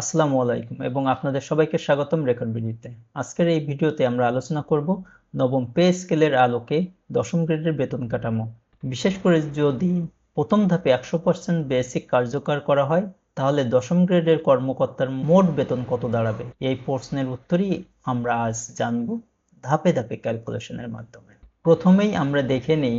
আসসালামু আলাইকুম এবং আপনাদের সবাইকে স্বাগতম রেকর্ড ভিডিওতে। আজকের এই ভিডিওতে আমরা আলোচনা করব নবম পে স্কেলের আলোকে দশম গ্রেডের বেতন কাঠামো। বিশেষ করে যদি প্রথম ধাপে 100% বেসিক কার্যকর করা হয়, তাহলে দশম গ্রেডের কর্মকর্তার মোট বেতন কত দাঁড়াবে? এই প্রশ্নের উত্তরই আমরা আজ জানব ধাপে ধাপে ক্যালকুলেশনের মাধ্যমে। প্রথমেই আমরা দেখে নেই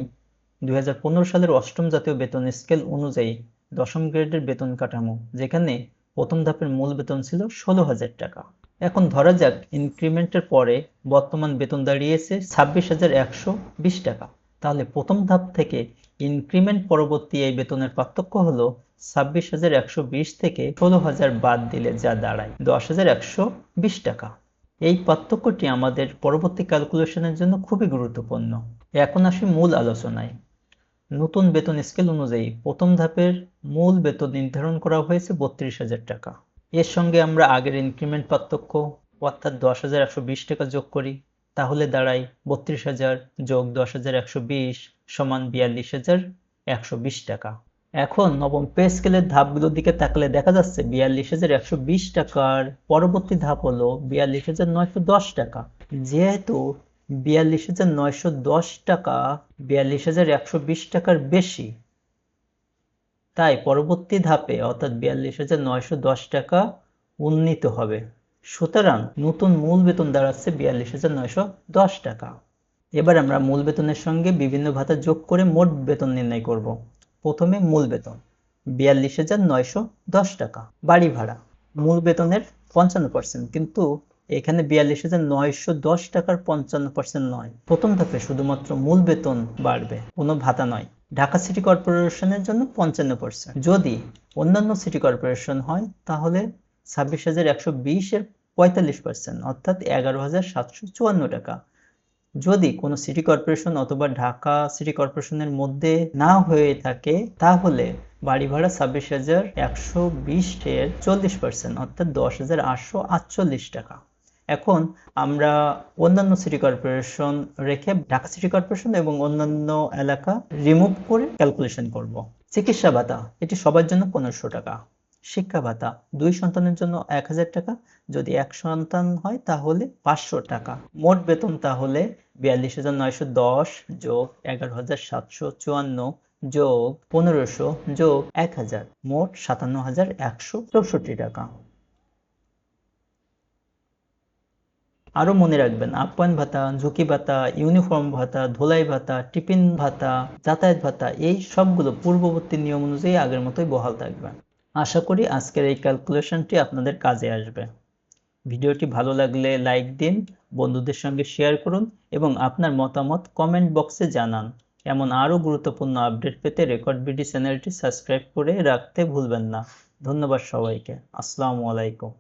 2015 সালের অষ্টম জাতীয় বেতন স্কেল অনুযায়ী দশম গ্রেডের বেতন কাঠামো, যেখানে প্রথম ধাপের মূল বেতন ছিল 16,000 টাকা। এখন ধরা যাক ইনক্রিমেন্টের পরে বর্তমান বেতন দাঁড়িয়েছে 26,120 টাকা। তাহলে প্রথম ধাপ থেকে ইনক্রিমেন্ট পরবর্তী এই বেতনের পার্থক্য হলো 26,120 থেকে 16,000 বাদ দিলে যা দাঁড়ায় 10,120 টাকা। এই পার্থক্যটি আমাদের পরবর্তী ক্যালকুলেশনের জন্য খুবই গুরুত্বপূর্ণ। এখন আসি মূল আলোচনায়। নতুন বেতন স্কেল অনুযায়ী প্রথম ধাপের মূল বেতন নির্ধারণ করা হয়েছে 32,000 টাকা। এর সঙ্গে আমরা আগের ইনক্রিমেন্ট পার্থক্য অর্থাৎ 10,120 টাকা যোগ করি, তাহলে দাঁড়ায় 32,000 যোগ 10,120 সমান 42,120 টাকা। এখন নবম পে স্কেলের ধাপগুলোর দিকে তাকালে দেখা যাচ্ছে 42,120 টাকার পরবর্তী ধাপ হলো 42,910 টাকা। যেহেতু 42,910 টাকা 42,120 টাকার বেশি, তাই পরবর্তী ধাপে অর্থাৎ 42,910 টাকা উন্নীত হবে। সুতরাং নতুন মূল বেতন দাঁড়াচ্ছে 42,910 টাকা। এবার আমরা মূল বেতনের সঙ্গে বিভিন্ন ভাতা যোগ করে মোট বেতন নির্ণয় করব। প্রথমে মূল বেতন 42,910 টাকা। বাড়ি ভাড়া মূল বেতনের 55%, কিন্তু এখানে 42,910 টাকার 55% নয়। প্রথম ধাপে শুধুমাত্র মূল বেতন বাড়বে, কোনো ভাতা নয়। ঢাকা সিটি কর্পোরেশনের জন্য 55%। যদি অন্যান্য সিটি কর্পোরেশন হয় তাহলে 26,120 এর 45% অর্থাৎ 11,754 টাকা। যদি কোনো সিটি কর্পোরেশন অথবা ঢাকা সিটি কর্পোরেশনের মধ্যে না হয়ে থাকে তাহলে বাড়ি ভাড়া 26,120 এর 40% অর্থাৎ 10,848 টাকা। এখন আমরা অন্যান্য সিটি কর্পোরেশন রেখে ঢাকা সিটি কর্পোরেশন এবং অন্যান্য এলাকা রিমুভ করে ক্যালকুলেশন করব। চিকিৎসা ভাতা এটি সবার জন্য 1500 টাকা। শিক্ষা ভাতা 2 সন্তানের জন্য 1,000 টাকা, যদি 1 সন্তান হয় তাহলে 500 টাকা। মোট বেতন তাহলে 42,910 যোগ 11,754 যোগ 1500 যোগ 1,000, মোট 57,164 টাকা। আরও মনে রাখবেন, আপ্যায়ন ভাতা, ঝুঁকি ভাতা, ইউনিফর্ম ভাতা, ধোলাই ভাতা, টিফিন ভাতা, যাতায়াত ভাতা এই সবগুলো পূর্ববর্তী নিয়ম অনুযায়ী আগের মতোই বহাল থাকবে। আশা করি আজকের এই ক্যালকুলেশনটি আপনাদের কাজে আসবে। ভিডিওটি ভালো লাগলে লাইক দিন, বন্ধুদের সঙ্গে শেয়ার করুন এবং আপনার মতামত কমেন্ট বক্সে জানান। এমন আরও গুরুত্বপূর্ণ আপডেট পেতে রেকর্ড ভিডিও চ্যানেলটি সাবস্ক্রাইব করে রাখতে ভুলবেন না। ধন্যবাদ সবাইকে। আসসালামু আলাইকুম।